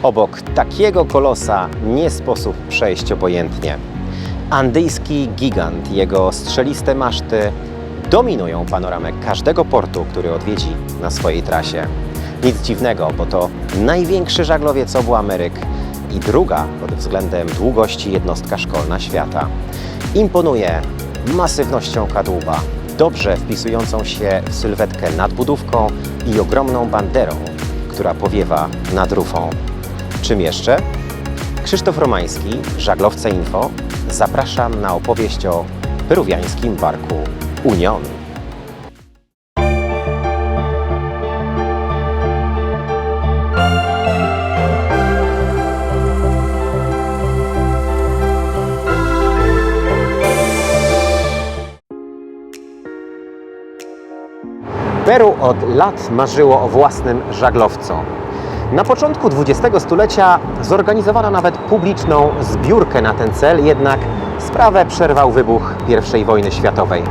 Obok takiego kolosa nie sposób przejść obojętnie. Andyjski gigant, jego strzeliste maszty dominują panoramę każdego portu, który odwiedzi na swojej trasie. Nic dziwnego, bo to największy żaglowiec obu Ameryk i druga pod względem długości jednostka szkolna świata. Imponuje masywnością kadłuba, dobrze wpisującą się w sylwetkę nadbudówką i ogromną banderą, która powiewa nad rufą. Czym jeszcze? Krzysztof Romański, Żaglowce Info. Zapraszam na opowieść o peruwiańskim barku Union. Peru od lat marzyło o własnym żaglowcu. Na początku XX stulecia zorganizowano nawet publiczną zbiórkę na ten cel, jednak sprawę przerwał wybuch I wojny światowej.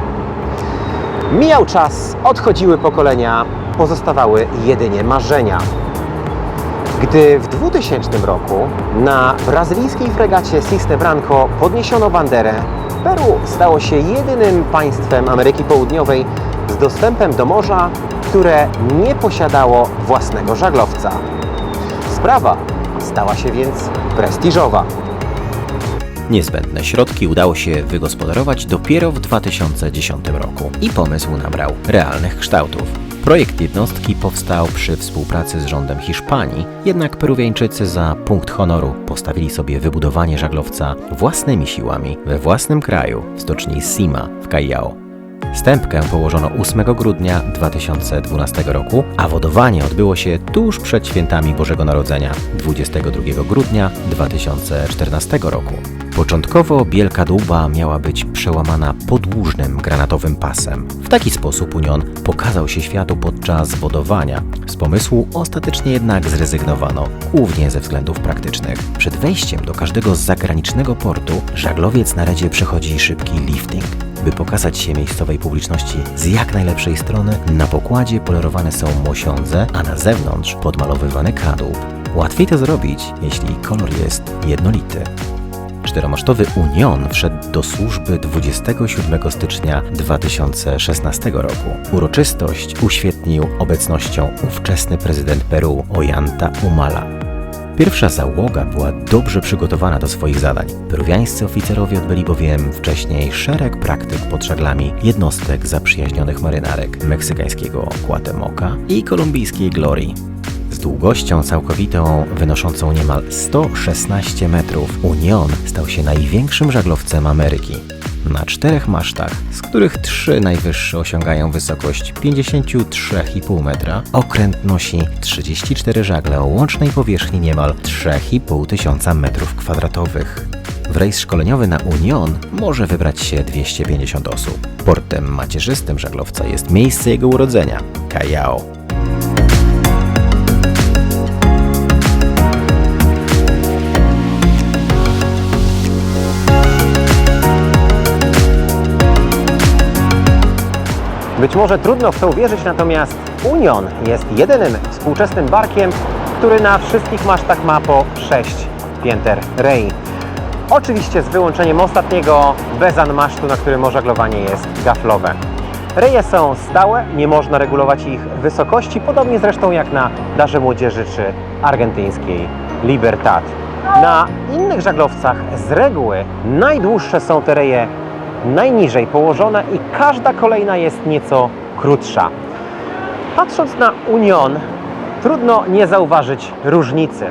Mijał czas, odchodziły pokolenia, pozostawały jedynie marzenia. Gdy w 2000 roku na brazylijskiej fregacie Cisne Branco podniesiono banderę, Peru stało się jedynym państwem Ameryki Południowej z dostępem do morza, które nie posiadało własnego żaglowca. Sprawa stała się więc prestiżowa. Niezbędne środki udało się wygospodarować dopiero w 2010 roku i pomysł nabrał realnych kształtów. Projekt jednostki powstał przy współpracy z rządem Hiszpanii, jednak Peruwiańczycy za punkt honoru postawili sobie wybudowanie żaglowca własnymi siłami we własnym kraju w stoczni Cima w Callao. Stępkę położono 8 grudnia 2012 roku, a wodowanie odbyło się tuż przed świętami Bożego Narodzenia 22 grudnia 2014 roku. Początkowo biel kadłuba miała być przełamana podłużnym granatowym pasem. W taki sposób Union pokazał się światu podczas wodowania. Z pomysłu ostatecznie jednak zrezygnowano, głównie ze względów praktycznych. Przed wejściem do każdego zagranicznego portu żaglowiec na redzie przechodzi szybki lifting. By pokazać się miejscowej publiczności z jak najlepszej strony, na pokładzie polerowane są mosiądze, a na zewnątrz podmalowywany kadłub. Łatwiej to zrobić, jeśli kolor jest jednolity. Czteromasztowy Union wszedł do służby 27 stycznia 2016 roku. Uroczystość uświetnił obecnością ówczesny prezydent Peru Ollanta Humala. Pierwsza załoga była dobrze przygotowana do swoich zadań. Peruwiańscy oficerowie odbyli bowiem wcześniej szereg praktyk pod żaglami jednostek zaprzyjaźnionych marynarek meksykańskiego Cuauhtémoca i kolumbijskiej Glorii. Z długością całkowitą wynoszącą niemal 116 metrów Union stał się największym żaglowcem Ameryki. Na 4 masztach, z których 3 najwyższe osiągają wysokość 53,5 metra, okręt nosi 34 żagle o łącznej powierzchni niemal 3,5 tysiąca metrów kwadratowych. W rejs szkoleniowy na Union może wybrać się 250 osób. Portem macierzystym żaglowca jest miejsce jego urodzenia – Callao. Być może trudno w to uwierzyć, natomiast Union jest jedynym współczesnym barkiem, który na wszystkich masztach ma po 6 pięter rei. Oczywiście z wyłączeniem ostatniego bezan masztu, na którym ożaglowanie jest gaflowe. Reje są stałe, nie można regulować ich wysokości, podobnie zresztą jak na Darze Młodzieży czy argentyńskiej Libertad. Na innych żaglowcach z reguły najdłuższe są te reje najniżej położone i każda kolejna jest nieco krótsza. Patrząc na Union, trudno nie zauważyć różnicy.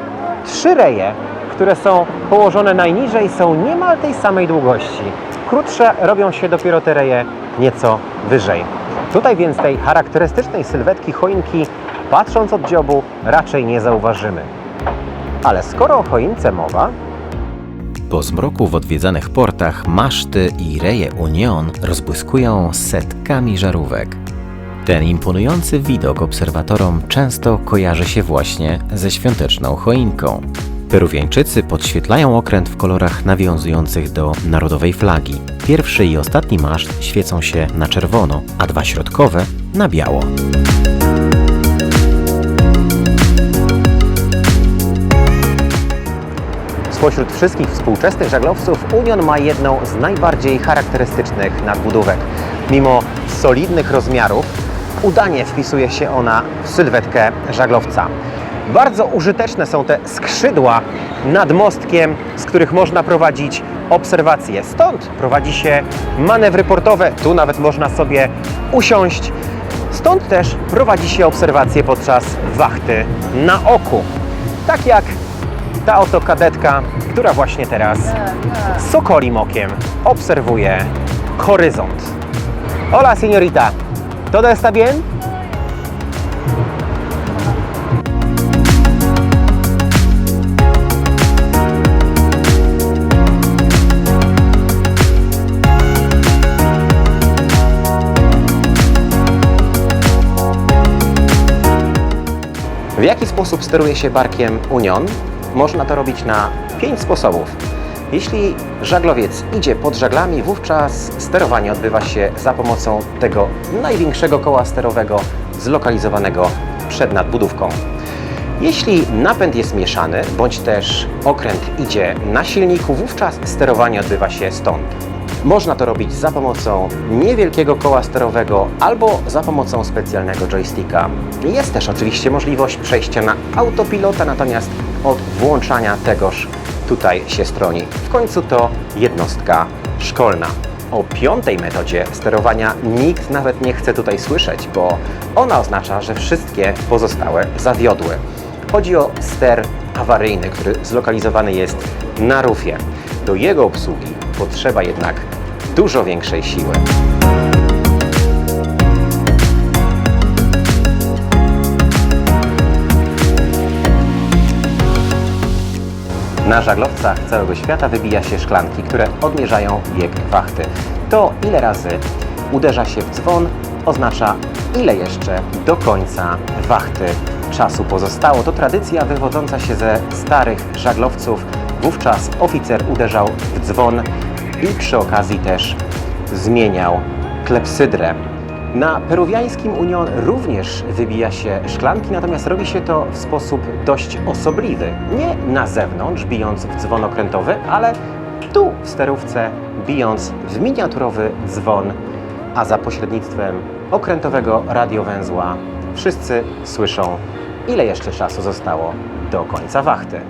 3 reje, które są położone najniżej, są niemal tej samej długości. Krótsze robią się dopiero te reje nieco wyżej. Tutaj więc tej charakterystycznej sylwetki choinki, patrząc od dziobu, raczej nie zauważymy. Ale skoro o choince mowa, po zmroku w odwiedzanych portach maszty i reje Union rozbłyskują setkami żarówek. Ten imponujący widok obserwatorom często kojarzy się właśnie ze świąteczną choinką. Peruwiańczycy podświetlają okręt w kolorach nawiązujących do narodowej flagi. Pierwszy i ostatni maszt świecą się na czerwono, a 2 środkowe na biało. Spośród wszystkich współczesnych żaglowców Union ma jedną z najbardziej charakterystycznych nadbudówek. Mimo solidnych rozmiarów udanie wpisuje się ona w sylwetkę żaglowca. Bardzo użyteczne są te skrzydła nad mostkiem, z których można prowadzić obserwacje. Stąd prowadzi się manewry portowe, tu nawet można sobie usiąść. Stąd też prowadzi się obserwacje podczas wachty na oku. Tak jak ta oto kadetka, która właśnie teraz sokolim okiem obserwuje horyzont. Hola, señorita. ¿Todo está bien? W jaki sposób steruje się barkiem Union? Można to robić na 5 sposobów. Jeśli żaglowiec idzie pod żaglami, wówczas sterowanie odbywa się za pomocą tego największego koła sterowego zlokalizowanego przed nadbudówką. Jeśli napęd jest mieszany, bądź też okręt idzie na silniku, wówczas sterowanie odbywa się stąd. Można to robić za pomocą niewielkiego koła sterowego albo za pomocą specjalnego joysticka. Jest też oczywiście możliwość przejścia na autopilota, natomiast od włączania tegoż tutaj się stroni. W końcu to jednostka szkolna. O 5. metodzie sterowania nikt nawet nie chce tutaj słyszeć, bo ona oznacza, że wszystkie pozostałe zawiodły. Chodzi o ster awaryjny, który zlokalizowany jest na rufie. Do jego obsługi potrzeba jednak dużo większej siły. Na żaglowcach całego świata wybija się szklanki, które odmierzają bieg wachty. To, ile razy uderza się w dzwon, oznacza, ile jeszcze do końca wachty czasu pozostało. To tradycja wywodząca się ze starych żaglowców. Wówczas oficer uderzał w dzwon i przy okazji też zmieniał klepsydrę. Na peruwiańskim Union również wybija się szklanki, natomiast robi się to w sposób dość osobliwy. Nie na zewnątrz, bijąc w dzwon okrętowy, ale tu w sterówce, bijąc w miniaturowy dzwon, a za pośrednictwem okrętowego radiowęzła wszyscy słyszą, ile jeszcze czasu zostało do końca wachty.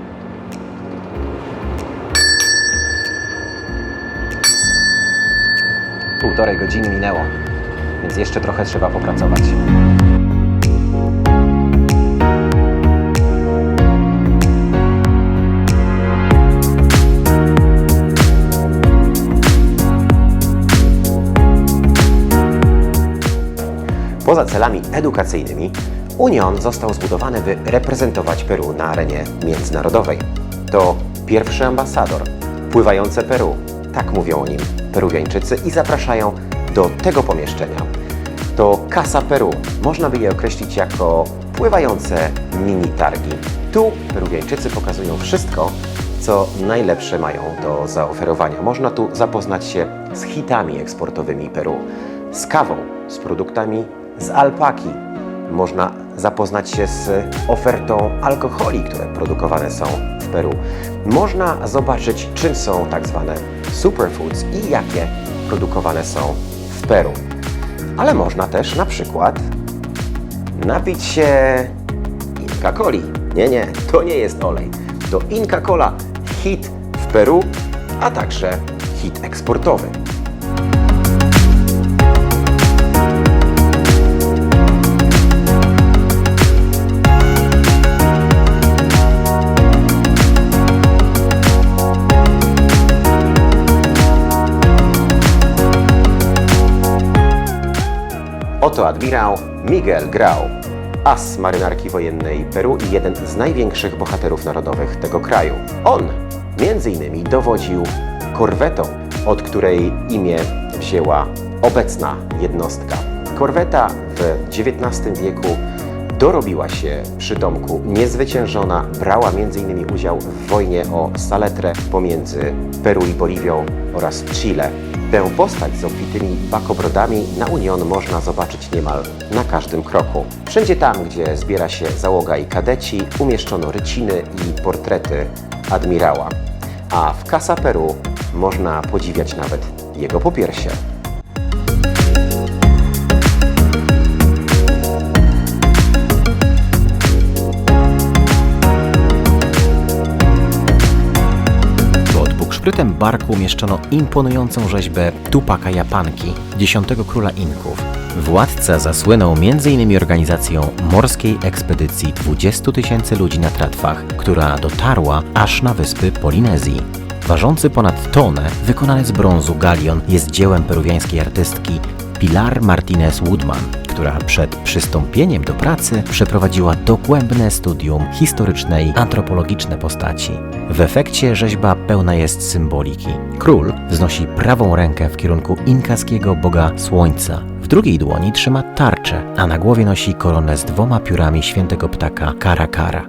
Półtorej godziny minęło, więc jeszcze trochę trzeba popracować. Poza celami edukacyjnymi, Union został zbudowany, by reprezentować Peru na arenie międzynarodowej. To pierwszy ambasador, pływające Peru, tak mówią o nim Peruwiańczycy i zapraszają do tego pomieszczenia. To Casa Peru, można by je określić jako pływające mini targi. Tu Peruwiańczycy pokazują wszystko, co najlepsze mają do zaoferowania. Można tu zapoznać się z hitami eksportowymi Peru, z kawą, z produktami z alpaki. Można zapoznać się z ofertą alkoholi, które produkowane są w Peru. Można zobaczyć, czym są tak zwane superfoods i jakie produkowane są w Peru. Ale można też na przykład napić się Inca Coli. Nie, to nie jest olej. To Inca Cola, hit w Peru, a także hit eksportowy. Oto admirał Miguel Grau, as marynarki wojennej Peru i jeden z największych bohaterów narodowych tego kraju. On między innymi dowodził korwetą, od której imię wzięła obecna jednostka. Korweta w XIX wieku dorobiła się przytomku niezwyciężona, brała m.in. udział w wojnie o Saletrę pomiędzy Peru i Boliwią oraz Chile. Tę postać z obfitymi bakobrodami na Union można zobaczyć niemal na każdym kroku. Wszędzie tam, gdzie zbiera się załoga i kadeci, umieszczono ryciny i portrety admirała. a w Casa Peru można podziwiać nawet jego popiersie. Pod bukszprytem barku umieszczono imponującą rzeźbę Tupaka Japanki, 10. króla Inków. Władca zasłynął m.in. organizacją morskiej ekspedycji 20 000 ludzi na tratwach, która dotarła aż na wyspy Polinezji. Ważący ponad tonę, wykonany z brązu galion jest dziełem peruwiańskiej artystki Pilar Martinez Woodman, która przed przystąpieniem do pracy przeprowadziła dogłębne studium historycznej, antropologiczne postaci. W efekcie rzeźba pełna jest symboliki. Król wznosi prawą rękę w kierunku inkaskiego boga słońca. W drugiej dłoni trzyma tarczę, a na głowie nosi koronę z 2 piórami świętego ptaka Caracara.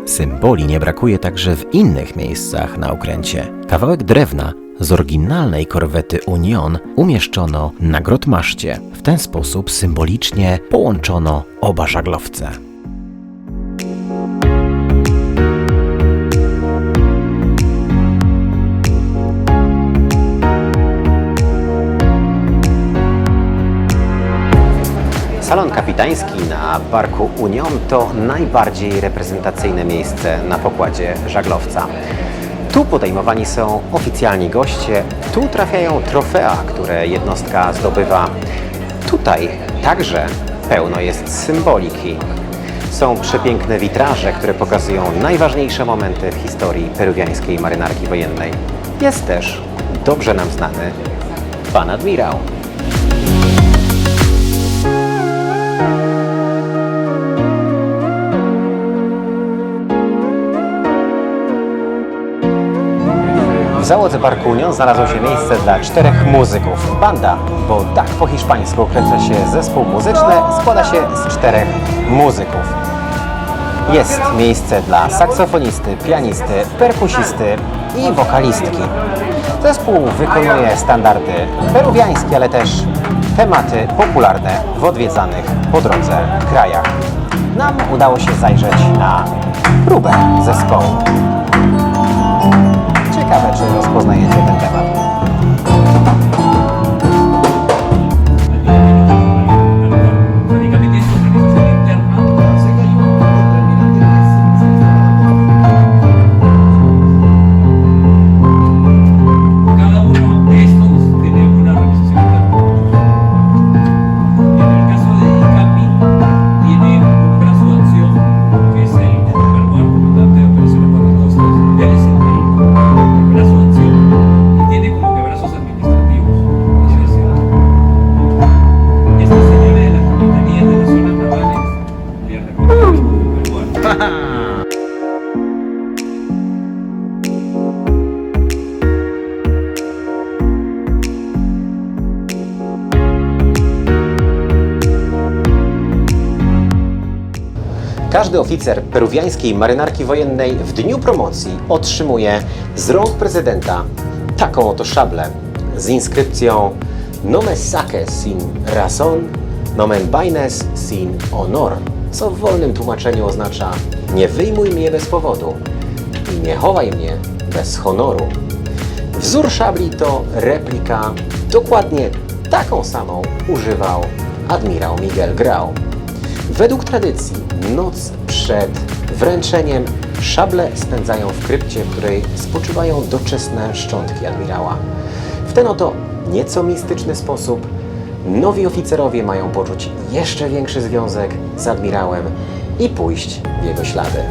Symboli nie brakuje także w innych miejscach na okręcie. Kawałek drewna z oryginalnej korwety Union umieszczono na grotmaszcie. W ten sposób symbolicznie połączono oba żaglowce. Salon kapitański na barku Union to najbardziej reprezentacyjne miejsce na pokładzie żaglowca. Tu podejmowani są oficjalni goście, tu trafiają trofea, które jednostka zdobywa. Tutaj także pełno jest symboliki. Są przepiękne witraże, które pokazują najważniejsze momenty w historii peruwiańskiej marynarki wojennej. Jest też dobrze nam znany pan admirał. W załodze barku Union znalazło się miejsce dla 4 muzyków. Banda, bo tak po hiszpańsku określa się zespół muzyczny, składa się z 4 muzyków. Jest miejsce dla saksofonisty, pianisty, perkusisty i wokalistki. Zespół wykonuje standardy peruwiańskie, ale też tematy popularne w odwiedzanych po drodze krajach. Nam udało się zajrzeć na próbę zespołu. Ciekawe, czy rozpoznajecie ten temat. Każdy oficer peruwiańskiej marynarki wojennej w dniu promocji otrzymuje z rąk prezydenta taką oto szablę z inskrypcją "No me saques sin razón, no me envaines sin honor", co w wolnym tłumaczeniu oznacza "nie wyjmuj mnie bez powodu i nie chowaj mnie bez honoru". Wzór szabli to replika, dokładnie taką samą używał admirał Miguel Grau. Według tradycji noc przed wręczeniem szable spędzają w krypcie, w której spoczywają doczesne szczątki admirała. W ten oto nieco mistyczny sposób nowi oficerowie mają poczuć jeszcze większy związek z admirałem i pójść w jego ślady.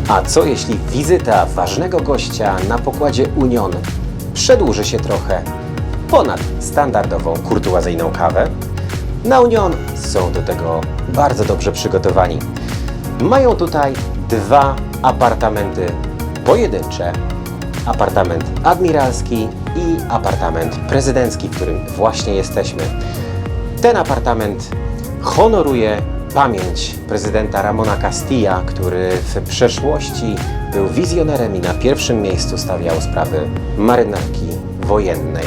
A co jeśli wizyta ważnego gościa na pokładzie Union przedłuży się trochę ponad standardową kurtuazyjną kawę? Na Union są do tego bardzo dobrze przygotowani. Mają tutaj 2 apartamenty pojedyncze. Apartament admiralski i apartament prezydencki, w którym właśnie jesteśmy. Ten apartament honoruje pamięć prezydenta Ramona Castilla, który w przeszłości był wizjonerem i na pierwszym miejscu stawiał sprawy marynarki wojennej.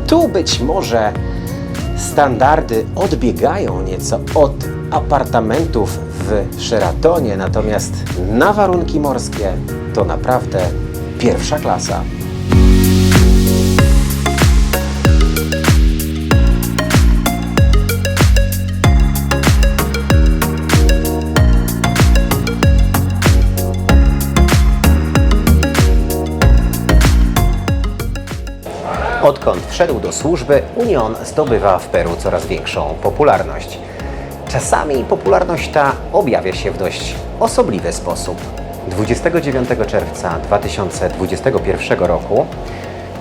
Tu być może standardy odbiegają nieco od apartamentów w Sheratonie, natomiast na warunki morskie to naprawdę pierwsza klasa. Odkąd wszedł do służby, Union zdobywa w Peru coraz większą popularność. Czasami popularność ta objawia się w dość osobliwy sposób. 29 czerwca 2021 roku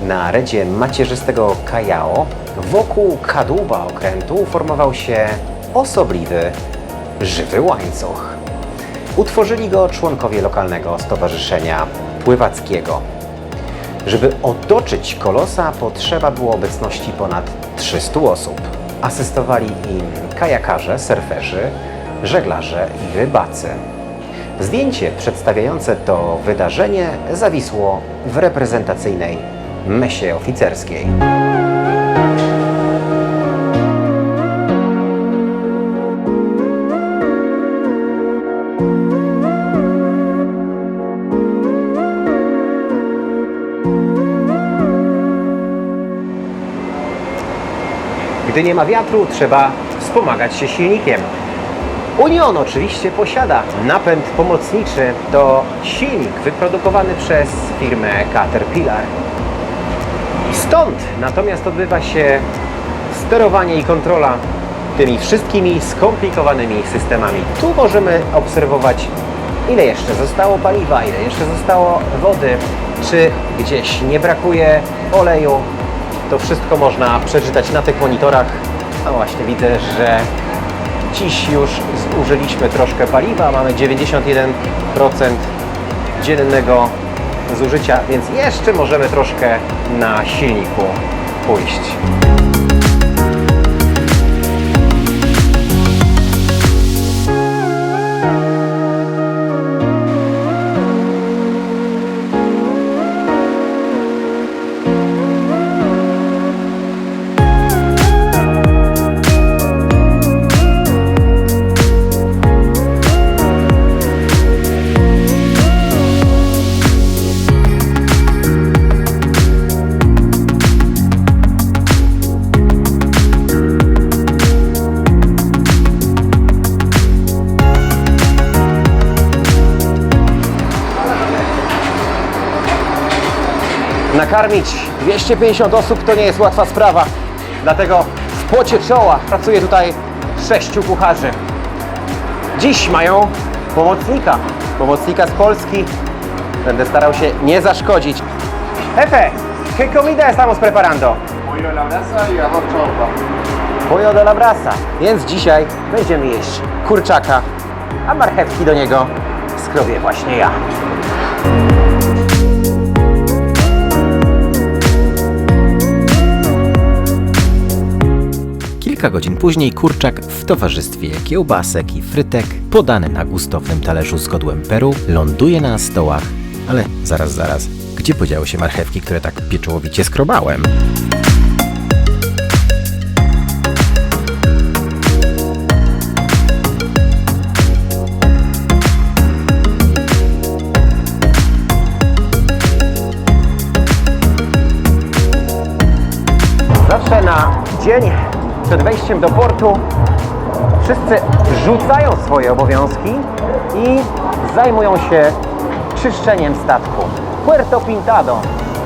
na redzie macierzystego Callao wokół kadłuba okrętu uformował się osobliwy, żywy łańcuch. Utworzyli go członkowie lokalnego stowarzyszenia pływackiego. Żeby otoczyć kolosa, potrzeba było obecności ponad 300 osób. Asystowali im kajakarze, surferzy, żeglarze i rybacy. Zdjęcie przedstawiające to wydarzenie zawisło w reprezentacyjnej mesie oficerskiej. Gdy nie ma wiatru, trzeba wspomagać się silnikiem. Union oczywiście posiada napęd pomocniczy. To silnik wyprodukowany przez firmę Caterpillar. Stąd natomiast odbywa się sterowanie i kontrola tymi wszystkimi skomplikowanymi systemami. Tu możemy obserwować, ile jeszcze zostało paliwa, ile jeszcze zostało wody, czy gdzieś nie brakuje oleju. To wszystko można przeczytać na tych monitorach. No właśnie, widzę, że dziś już zużyliśmy troszkę paliwa. Mamy 91% dziennego zużycia, więc jeszcze możemy troszkę na silniku pójść. Nakarmić 250 osób to nie jest łatwa sprawa. Dlatego w pocie czoła pracuje tutaj 6 kucharzy. Dziś mają pomocnika z Polski. Będę starał się nie zaszkodzić. Jefe, ¿qué comida estamos preparando? Pollo a la brasa y arroz chaufa. Pollo de la brasa. Więc dzisiaj będziemy jeść kurczaka, a marchewki do niego skrobię właśnie ja. Kilka godzin później kurczak w towarzystwie kiełbasek i frytek, podany na gustownym talerzu z godłem Peru, ląduje na stołach. Ale zaraz, gdzie podziały się marchewki, które tak pieczołowicie skrobałem? Zawsze na dzień przed wejściem do portu wszyscy rzucają swoje obowiązki i zajmują się czyszczeniem statku. Puerto Pintado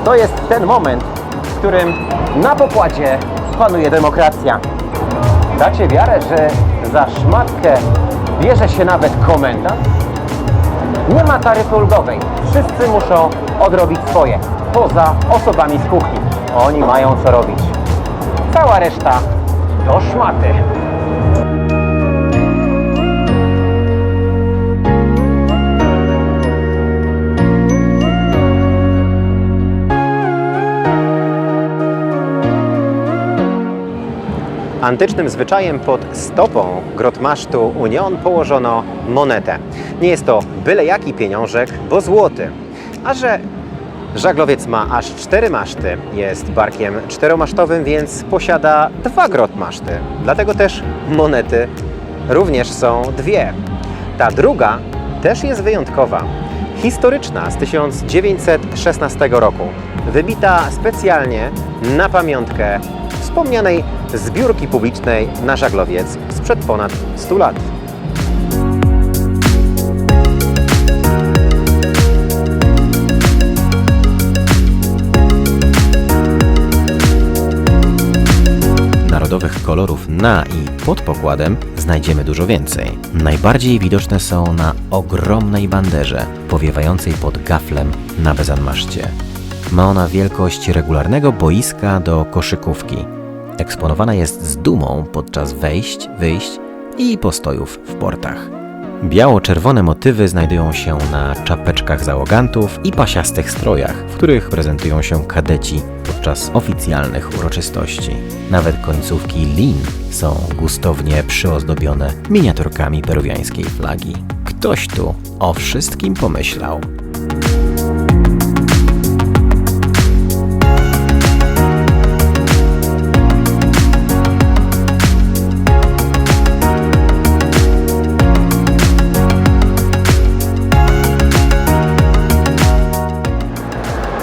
to jest ten moment, w którym na pokładzie panuje demokracja. Dacie wiarę, że za szmatkę bierze się nawet komendant? Nie ma taryfy ulgowej. Wszyscy muszą odrobić swoje, poza osobami z kuchni. Oni mają co robić. Cała reszta to szmaty. Antycznym zwyczajem pod stopą grot masztu Union położono monetę. Nie jest to byle jaki pieniążek, bo złoty. A że żaglowiec ma aż 4 maszty, jest barkiem czteromasztowym, więc posiada 2 grot maszty. Dlatego też monety również są 2. Ta druga też jest wyjątkowa. Historyczna z 1916 roku. Wybita specjalnie na pamiątkę wspomnianej zbiórki publicznej na żaglowiec sprzed ponad 100 lat. Narodowych kolorów na i pod pokładem znajdziemy dużo więcej. Najbardziej widoczne są na ogromnej banderze powiewającej pod gaflem na bezanmaszcie. Ma ona wielkość regularnego boiska do koszykówki. Eksponowana jest z dumą podczas wejść, wyjść i postojów w portach. Biało-czerwone motywy znajdują się na czapeczkach załogantów i pasiastych strojach, w których prezentują się kadeci podczas oficjalnych uroczystości. Nawet końcówki lin są gustownie przyozdobione miniaturkami peruwiańskiej flagi. Ktoś tu o wszystkim pomyślał.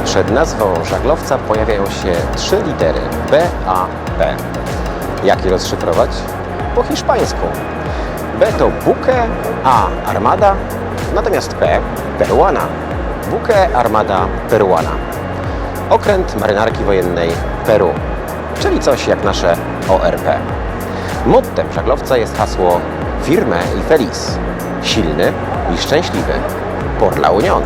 Przed nazwą żaglowca pojawiają się 3 litery B, A, P. Jak je rozszyfrować? Po hiszpańsku. B to buque, A armada, natomiast P peruana. Buque Armada Peruana. Okręt marynarki wojennej Peru, czyli coś jak nasze ORP. Mottem żaglowca jest hasło Firme y feliz. Silny i szczęśliwy. Por la Unión.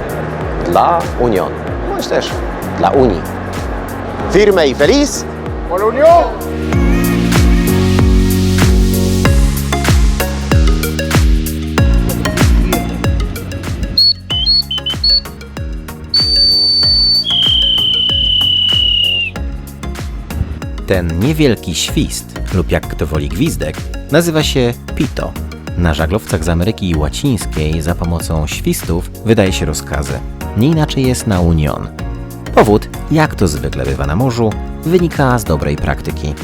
Dla Union. Bądź też dla Unii. Firme y feliz. ¡Por la Unión! Ten niewielki świst, lub jak kto woli gwizdek, nazywa się pito. Na żaglowcach z Ameryki Łacińskiej za pomocą świstów wydaje się rozkazy. Nie inaczej jest na Union. Powód, jak to zwykle bywa na morzu, wynika z dobrej praktyki.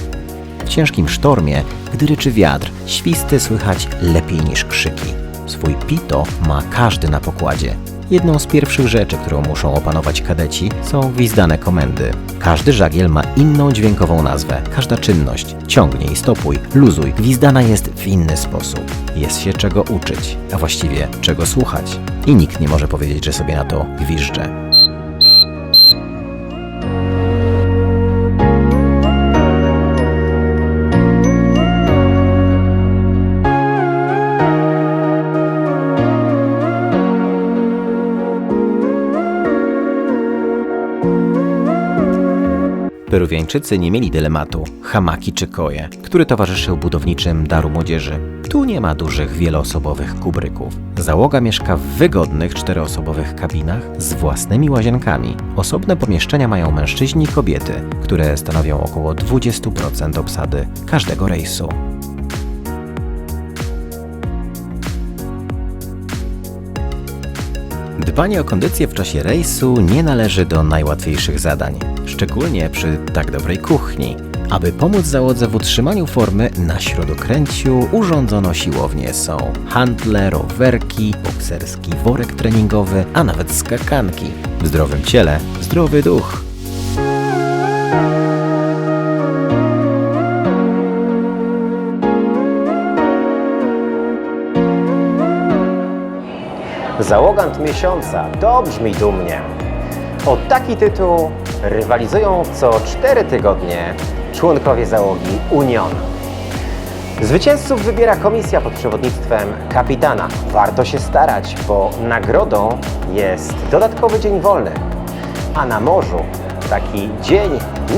W ciężkim sztormie, gdy ryczy wiatr, świsty słychać lepiej niż krzyki. Swój pito ma każdy na pokładzie. Jedną z pierwszych rzeczy, którą muszą opanować kadeci, są gwizdane komendy. Każdy żagiel ma inną dźwiękową nazwę. Każda czynność, ciągnij, stopuj, luzuj, gwizdana jest w inny sposób. Jest się czego uczyć, a właściwie czego słuchać. I nikt nie może powiedzieć, że sobie na to gwizdże. Peruwiańczycy nie mieli dylematu hamaki czy koje, który towarzyszył budowniczym daru młodzieży. Tu nie ma dużych, wieloosobowych kubryków. Załoga mieszka w wygodnych, 4-osobowych kabinach z własnymi łazienkami. Osobne pomieszczenia mają mężczyźni i kobiety, które stanowią około 20% obsady każdego rejsu. Dbanie o kondycję w czasie rejsu nie należy do najłatwiejszych zadań, szczególnie przy tak dobrej kuchni. Aby pomóc załodze w utrzymaniu formy, na śródokręciu urządzono siłownie. Są handle, rowerki, bokserski worek treningowy, a nawet skakanki. W zdrowym ciele zdrowy duch. Załogant miesiąca, to brzmi dumnie. O taki tytuł rywalizują co 4 tygodnie członkowie załogi Union. Zwycięzców wybiera komisja pod przewodnictwem kapitana. Warto się starać, bo nagrodą jest dodatkowy dzień wolny. A na morzu taki dzień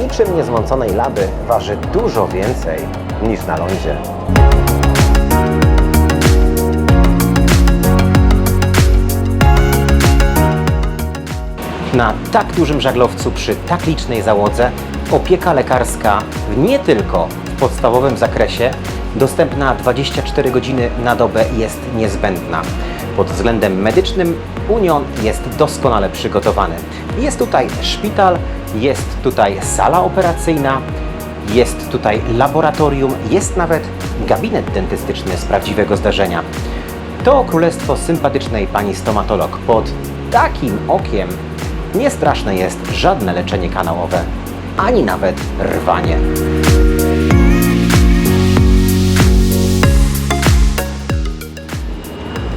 niczym niezmąconej laby waży dużo więcej niż na lądzie. Na tak dużym żaglowcu przy tak licznej załodze opieka lekarska nie tylko w podstawowym zakresie, dostępna 24 godziny na dobę jest niezbędna. Pod względem medycznym Union jest doskonale przygotowany. Jest tutaj szpital, jest tutaj sala operacyjna, jest tutaj laboratorium, jest nawet gabinet dentystyczny z prawdziwego zdarzenia. To królestwo sympatycznej pani stomatolog. Pod takim okiem nie straszne jest żadne leczenie kanałowe, ani nawet rwanie.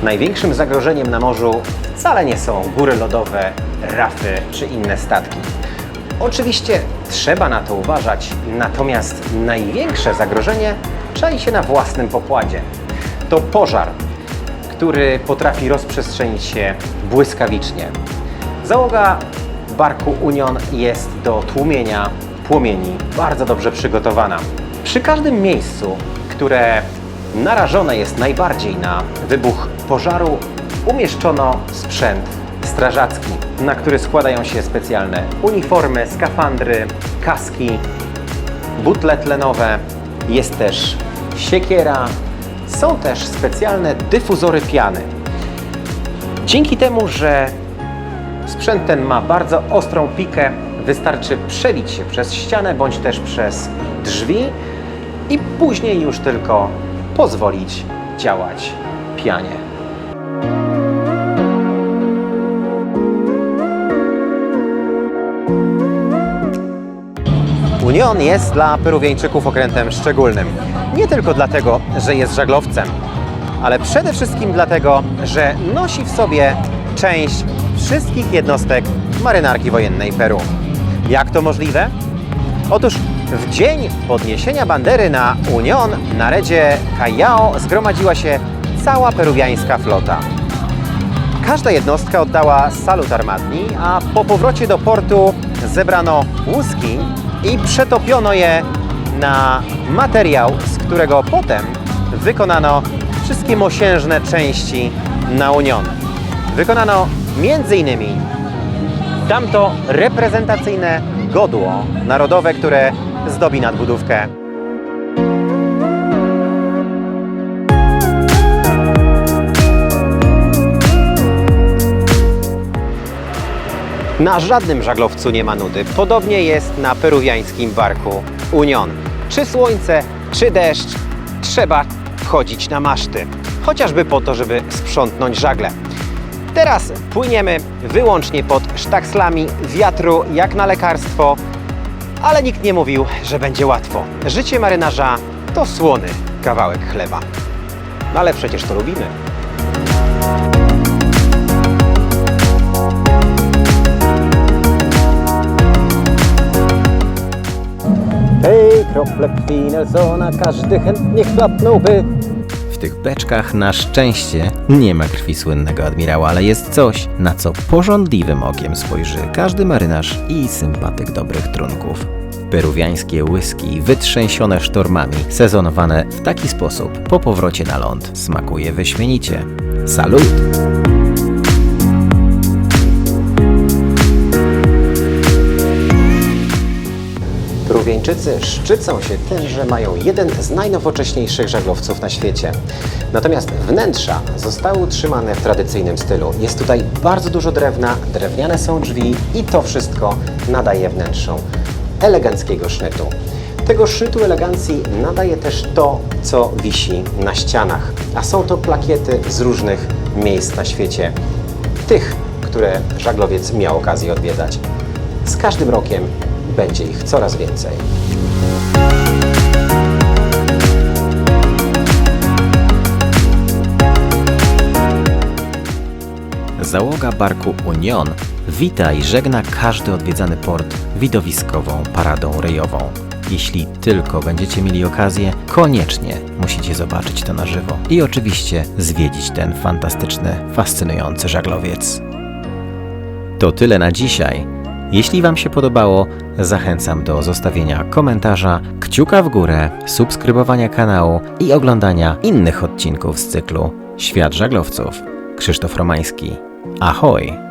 Największym zagrożeniem na morzu wcale nie są góry lodowe, rafy czy inne statki. Oczywiście trzeba na to uważać, natomiast największe zagrożenie czai się na własnym pokładzie. To pożar, który potrafi rozprzestrzenić się błyskawicznie. Załoga barku Union jest do tłumienia płomieni bardzo dobrze przygotowana. Przy każdym miejscu, które narażone jest najbardziej na wybuch pożaru, umieszczono sprzęt strażacki, na który składają się specjalne uniformy, skafandry, kaski, butle tlenowe, jest też siekiera, są też specjalne dyfuzory piany. Dzięki temu, że sprzęt ten ma bardzo ostrą pikę, wystarczy przebić się przez ścianę bądź też przez drzwi i później już tylko pozwolić działać pianie. Union jest dla Peruwieńczyków okrętem szczególnym. Nie tylko dlatego, że jest żaglowcem, ale przede wszystkim dlatego, że nosi w sobie część wszystkich jednostek marynarki wojennej Peru. Jak to możliwe? Otóż w dzień podniesienia bandery na Union na redzie Callao zgromadziła się cała peruwiańska flota. Każda jednostka oddała salut armatni, a po powrocie do portu zebrano łuski i przetopiono je na materiał, z którego potem wykonano wszystkie mosiężne części na Union. Wykonano m.in. tamto reprezentacyjne godło narodowe, które zdobi nadbudówkę. Na żadnym żaglowcu nie ma nudy. Podobnie jest na peruwiańskim barku Union. Czy słońce, czy deszcz, trzeba wchodzić na maszty. Chociażby po to, żeby sprzątnąć żagle. Teraz płyniemy wyłącznie pod sztakslami wiatru, jak na lekarstwo, ale nikt nie mówił, że będzie łatwo. Życie marynarza to słony kawałek chleba. No ale przecież to lubimy. Hej, krople krwi Nelsona, każdy chętnie chlapnąłby. W tych beczkach na szczęście nie ma krwi słynnego admirała, ale jest coś, na co pożądliwym okiem spojrzy każdy marynarz i sympatyk dobrych trunków. Peruwiańskie whisky wytrzęsione sztormami, sezonowane w taki sposób po powrocie na ląd smakuje wyśmienicie. Salut! Peruwieńczycy szczycą się tym, że mają jeden z najnowocześniejszych żaglowców na świecie. Natomiast wnętrza zostały utrzymane w tradycyjnym stylu. Jest tutaj bardzo dużo drewna, drewniane są drzwi i to wszystko nadaje wnętrzom eleganckiego sznytu. Tego sznytu elegancji nadaje też to, co wisi na ścianach, a są to plakiety z różnych miejsc na świecie. Tych, które żaglowiec miał okazję odwiedzać. Z każdym rokiem będzie ich coraz więcej. Załoga barku Union wita i żegna każdy odwiedzany port widowiskową paradą rejową. Jeśli tylko będziecie mieli okazję, koniecznie musicie zobaczyć to na żywo. I oczywiście zwiedzić ten fantastyczny, fascynujący żaglowiec. To tyle na dzisiaj. Jeśli Wam się podobało, zachęcam do zostawienia komentarza, kciuka w górę, subskrybowania kanału i oglądania innych odcinków z cyklu Świat Żaglowców. Krzysztof Romański. Ahoj!